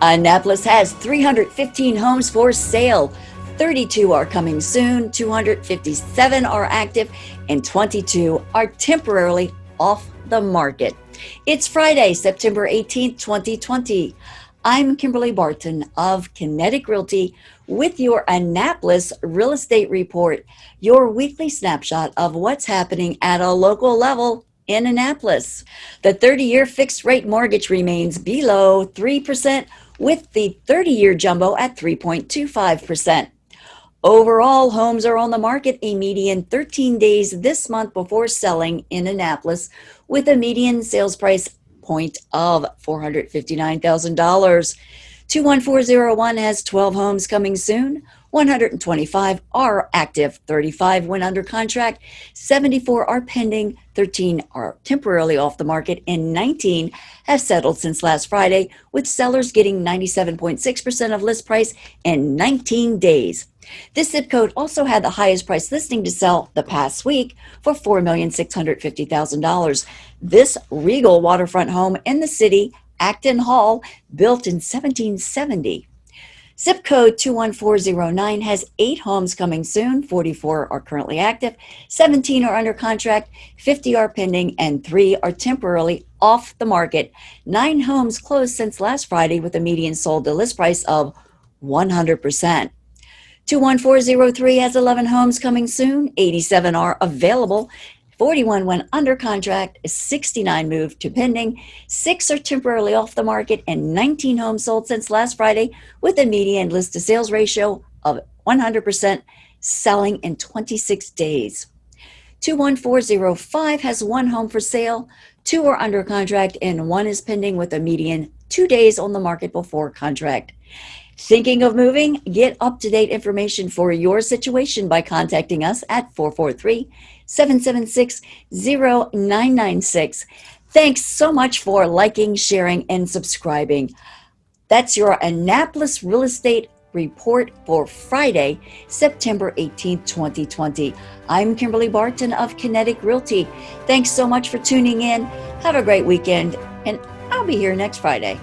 Annapolis has 315 homes for sale. 32 are coming soon, 257 are active, and 22 are temporarily off the market. It's Friday, September 18th, 2020. I'm Kimberly Barton of Kinetic Realty with your Annapolis Real Estate Report, your weekly snapshot of what's happening at a local level in Annapolis. The 30-year fixed rate mortgage remains below 3%, with the 30-year jumbo at 3.25%. Overall, homes are on the market a median 13 days this month before selling in Annapolis, with a median sales price point of $459,000. 21401 has 12 homes coming soon. 125 are active, 35 went under contract, 74 are pending, 13 are temporarily off the market, and 19 have settled since last Friday, with sellers getting 97.6% of list price in 19 days. This zip code also had the highest price listing to sell the past week for $4,650,000. This regal waterfront home in the city, Acton Hall, built in 1770. Zip code 21409 has 8 homes coming soon. 44 are currently active, 17 are under contract, 50 are pending, and 3 are temporarily off the market. 9 homes closed since last Friday, with a median sold to list price of 100%. 21403 has 11 homes coming soon. 87 are available. 41 went under contract, 69 moved to pending, 6 are temporarily off the market, and 19 homes sold since last Friday, with a median list to sales ratio of 100%, selling in 26 days. 21405 has 1 home for sale, 2 are under contract, and 1 is pending, with a median 2 days on the market before contract. Thinking of moving? Get up-to-date information for your situation by contacting us at 443-776-0996. Thanks so much for liking, sharing, and subscribing. That's your Annapolis Real Estate Report for Friday, September 18th, 2020. I'm Kimberly Barton of Kinetic Realty. Thanks so much for tuning in. Have a great weekend, and I'll be here next Friday.